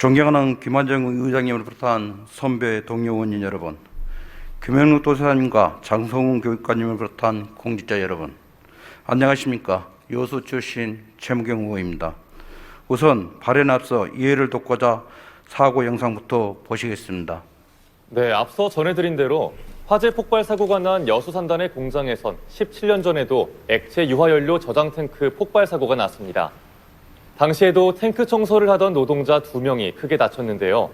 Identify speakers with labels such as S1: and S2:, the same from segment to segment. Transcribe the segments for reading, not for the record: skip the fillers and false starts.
S1: 존경하는 김환정 의장님을 비롯한 선배 동료 의원님 여러분, 김영록 도사님과 장성훈 교육관님을 비롯한 공직자 여러분, 안녕하십니까? 여수 출신 최무경 의원입니다. 우선 발언에 앞서 이해를 돕고자 사고 영상부터 보시겠습니다.
S2: 네, 앞서 전해드린 대로 화재 폭발 사고가 난 여수 산단의 공장에선 17년 전에도 액체 유화연료 저장 탱크 폭발 사고가 났습니다. 당시에도 탱크 청소를 하던 노동자 2명이 크게 다쳤는데요.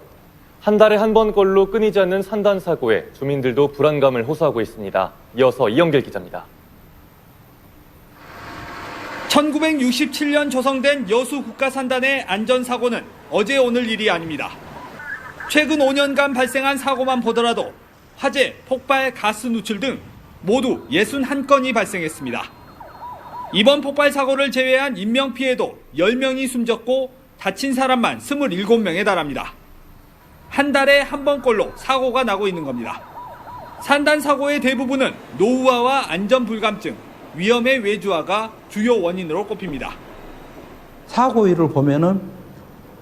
S2: 한 달에 한 번꼴로 끊이지 않는 산단 사고에 주민들도 불안감을 호소하고 있습니다. 이어서 이영길 기자입니다.
S3: 1967년 조성된 여수 국가산단의 안전사고는 어제 오늘 일이 아닙니다. 최근 5년간 발생한 사고만 보더라도 화재, 폭발, 가스 누출 등 모두 61건이 발생했습니다. 이번 폭발 사고를 제외한 인명피해도 10명이 숨졌고 다친 사람만 27명에 달합니다. 한 달에 한 번꼴로 사고가 나고 있는 겁니다. 산단 사고의 대부분은 노후화와 안전불감증, 위험의 외주화가 주요 원인으로 꼽힙니다.
S4: 사고율을 보면은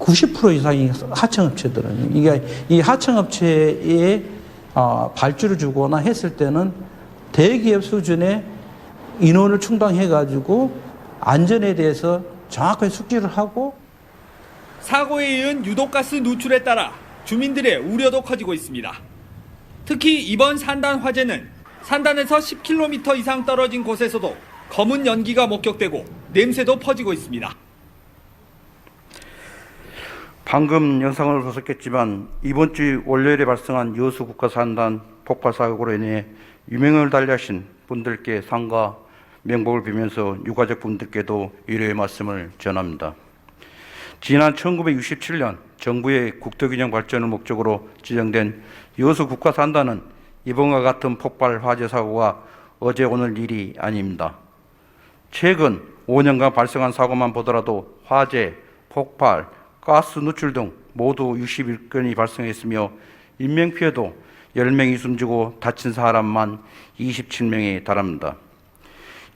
S4: 90% 이상이 하청업체들은 이게 이 하청업체에 발주를 주거나 했을 때는 대기업 수준의 인원을 충당해가지고 안전에 대해서 정확하게 숙지를 하고
S3: 사고에 이은 유독가스 누출에 따라 주민들의 우려도 커지고 있습니다. 특히 이번 산단 화재는 산단에서 10km 이상 떨어진 곳에서도 검은 연기가 목격되고 냄새도 퍼지고 있습니다.
S1: 방금 영상을 보셨겠지만 이번 주 월요일에 발생한 여수 국가산단 폭발 사고로 인해 유명을 달리하신 분들께 상과 명복을 빌면서 유가족 분들께도 위로의 말씀을 전합니다. 지난 1967년 정부의 국토균형 발전을 목적으로 지정된 여수 국가산단은 이번과 같은 폭발 화재 사고가 어제 오늘 일이 아닙니다. 최근 5년간 발생한 사고만 보더라도 화재, 폭발, 가스 누출 등 모두 61건이 발생했으며 인명피해도 10명이 숨지고 다친 사람만 27명에 달합니다.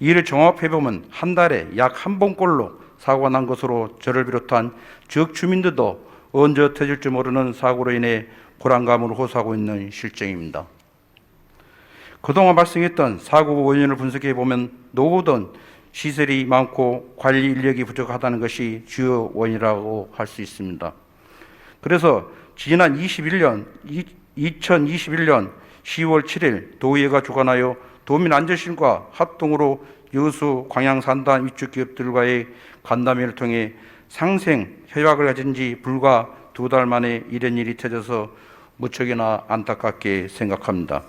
S1: 이를 종합해보면 한 달에 약 한 번꼴로 사고가 난 것으로 저를 비롯한 지역 주민들도 언제 터질지 모르는 사고로 인해 불안감을 호소하고 있는 실정입니다. 그동안 발생했던 사고 원인을 분석해보면 노후든 시설이 많고 관리 인력이 부족하다는 것이 주요 원인이라고 할 수 있습니다. 그래서 지난 2021년 10월 7일 도의회가 주관하여 도민안전실과 합동으로 여수 광양산단 위축 기업들과의 간담회를 통해 상생 협약을 가진 지 불과 2달 만에 이런 일이 터져서 무척이나 안타깝게 생각합니다.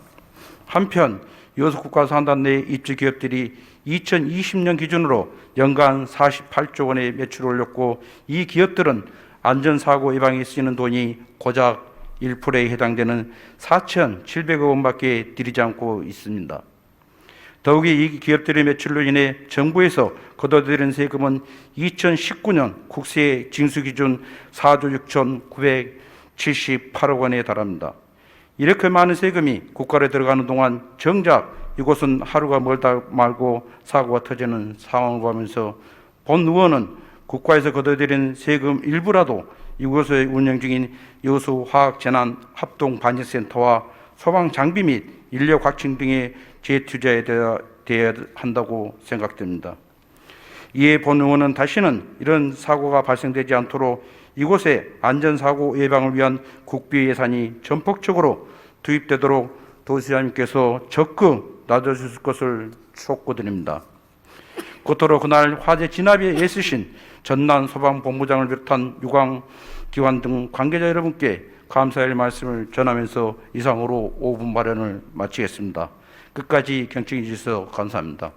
S1: 한편 여수 국가산단 내 입주 기업들이 2020년 기준으로 연간 48조 원의 매출을 올렸고 이 기업들은 안전사고 예방에 쓰이는 돈이 고작 1%에 해당되는 4,700억 원밖에 들이지 않고 있습니다. 더욱이 이 기업들의 매출로 인해 정부에서 걷어들인 세금은 2019년 국세 징수 기준 4조 6,978억 원에 달합니다. 이렇게 많은 세금이 국가에 들어가는 동안 정작 이곳은 하루가 멀다 말고 사고가 터지는 상황을 보면서 본 의원은 국가에서 걷어들인 세금 일부라도 이곳에 운영 중인 여수 화학재난합동 반영센터와 소방장비 및 인력 확충 등의 재투자에 되어야 한다고 생각됩니다. 이에 본 의원은 다시는 이런 사고가 발생되지 않도록 이곳에 안전사고 예방을 위한 국비 예산이 전폭적으로 투입되도록 도시장님께서 적극 놔주실 것을 촉구드립니다. 끝으로 그날 화재 진압에 애쓰신 전남 소방본부장을 비롯한 유관기관 등 관계자 여러분께 감사의 말씀을 전하면서 이상으로 5분 발언을 마치겠습니다. 끝까지 경청해 주셔서 감사합니다.